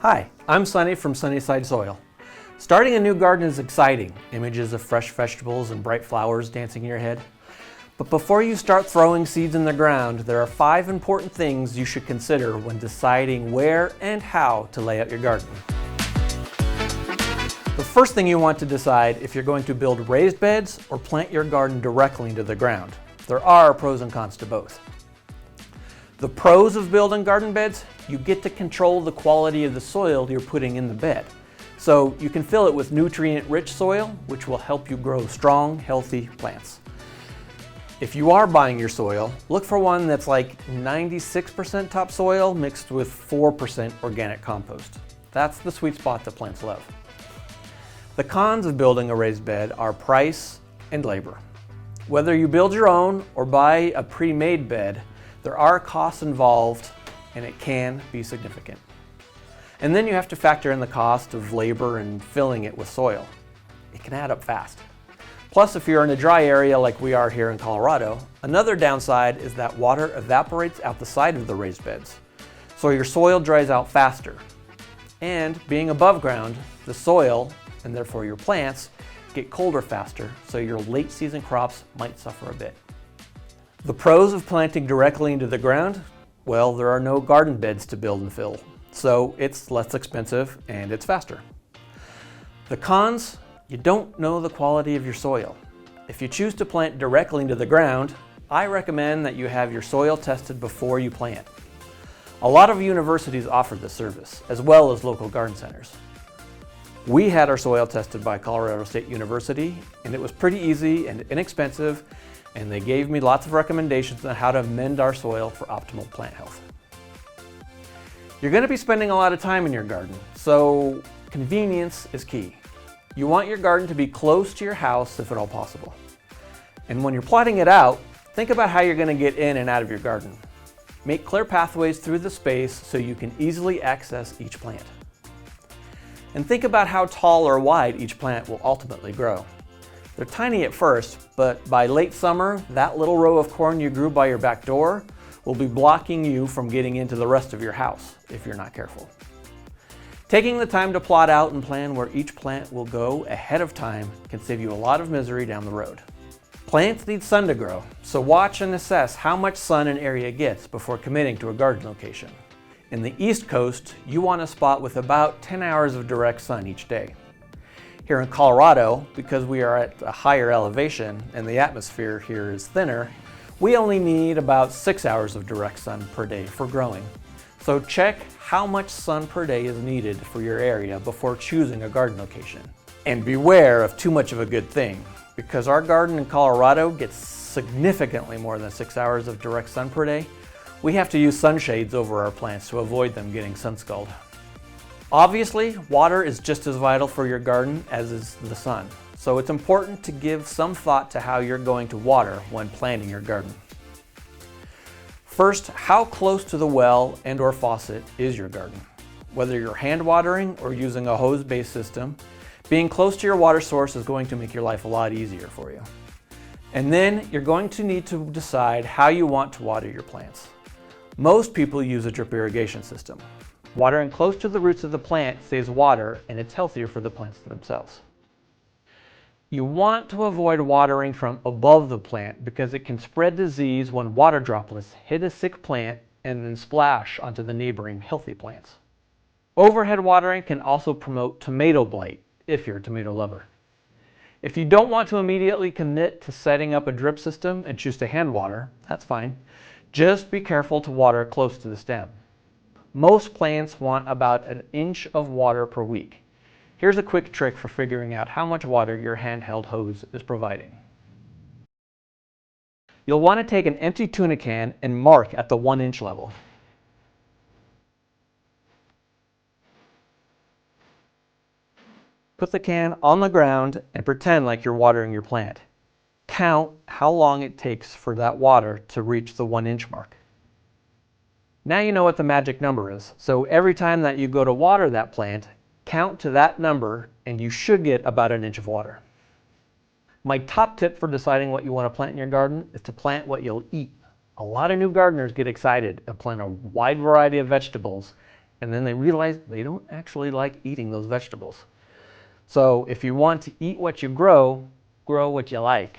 Hi, I'm Sonny from Sunnyside Soil. Starting a new garden is exciting. Images of fresh vegetables and bright flowers dancing in your head. But before you start throwing seeds in the ground, there are 5 important things you should consider when deciding where and how to lay out your garden. The first thing you want to decide if you're going to build raised beds or plant your garden directly into the ground. There are pros and cons to both. The pros of building garden beds: you get to control the quality of the soil you're putting in the bed. So you can fill it with nutrient-rich soil, which will help you grow strong, healthy plants. If you are buying your soil, look for one that's like 96% topsoil mixed with 4% organic compost. That's the sweet spot that plants love. The cons of building a raised bed are price and labor. Whether you build your own or buy a pre-made bed, there are costs involved, and it can be significant. And then you have to factor in the cost of labor and filling it with soil. It can add up fast. Plus, if you're in a dry area like we are here in Colorado, another downside is that water evaporates out the side of the raised beds, so your soil dries out faster. And being above ground, the soil, and therefore your plants, get colder faster, so your late season crops might suffer a bit. The pros of planting directly into the ground: well, there are no garden beds to build and fill, so it's less expensive and it's faster. The cons: you don't know the quality of your soil. If you choose to plant directly into the ground, I recommend that you have your soil tested before you plant. A lot of universities offer this service, as well as local garden centers. We had our soil tested by Colorado State University, and it was pretty easy and inexpensive, and they gave me lots of recommendations on how to amend our soil for optimal plant health. You're going to be spending a lot of time in your garden, so convenience is key. You want your garden to be close to your house if at all possible. And when you're plotting it out, think about how you're going to get in and out of your garden. Make clear pathways through the space so you can easily access each plant. And think about how tall or wide each plant will ultimately grow. They're tiny at first, but by late summer, that little row of corn you grew by your back door will be blocking you from getting into the rest of your house if you're not careful. Taking the time to plot out and plan where each plant will go ahead of time can save you a lot of misery down the road. Plants need sun to grow, so watch and assess how much sun an area gets before committing to a garden location. In the East Coast, you want a spot with about 10 hours of direct sun each day. Here in Colorado, because we are at a higher elevation and the atmosphere here is thinner, we only need about 6 hours of direct sun per day for growing. So check how much sun per day is needed for your area before choosing a garden location. And beware of too much of a good thing, because our garden in Colorado gets significantly more than 6 hours of direct sun per day. We have to use sunshades over our plants to avoid them getting sun scald. Obviously, water is just as vital for your garden as is the sun, so it's important to give some thought to how you're going to water when planting your garden. First, how close to the well and/or faucet is your garden? Whether you're hand watering or using a hose-based system, being close to your water source is going to make your life a lot easier for you. And then you're going to need to decide how you want to water your plants. Most people use a drip irrigation system. Watering close to the roots of the plant saves water, and it's healthier for the plants themselves. You want to avoid watering from above the plant because it can spread disease when water droplets hit a sick plant and then splash onto the neighboring healthy plants. Overhead watering can also promote tomato blight if you're a tomato lover. If you don't want to immediately commit to setting up a drip system and choose to hand water, that's fine. Just be careful to water close to the stem. Most plants want about an inch of water per week. Here's a quick trick for figuring out how much water your handheld hose is providing. You'll want to take an empty tuna can and mark at the 1-inch level. Put the can on the ground and pretend like you're watering your plant. Count how long it takes for that water to reach the 1-inch mark. Now you know what the magic number is, so every time that you go to water that plant, count to that number and you should get about an inch of water. My top tip for deciding what you want to plant in your garden is to plant what you'll eat. A lot of new gardeners get excited and plant a wide variety of vegetables and then they realize they don't actually like eating those vegetables. So if you want to eat what you grow what you like.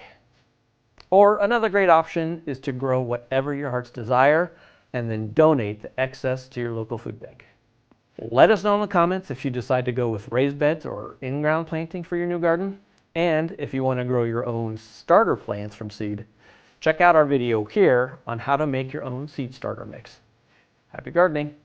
Or another great option is to grow whatever your heart's desire and then donate the excess to your local food bank. Let us know in the comments if you decide to go with raised beds or in-ground planting for your new garden. And if you want to grow your own starter plants from seed, check out our video here on how to make your own seed starter mix. Happy gardening!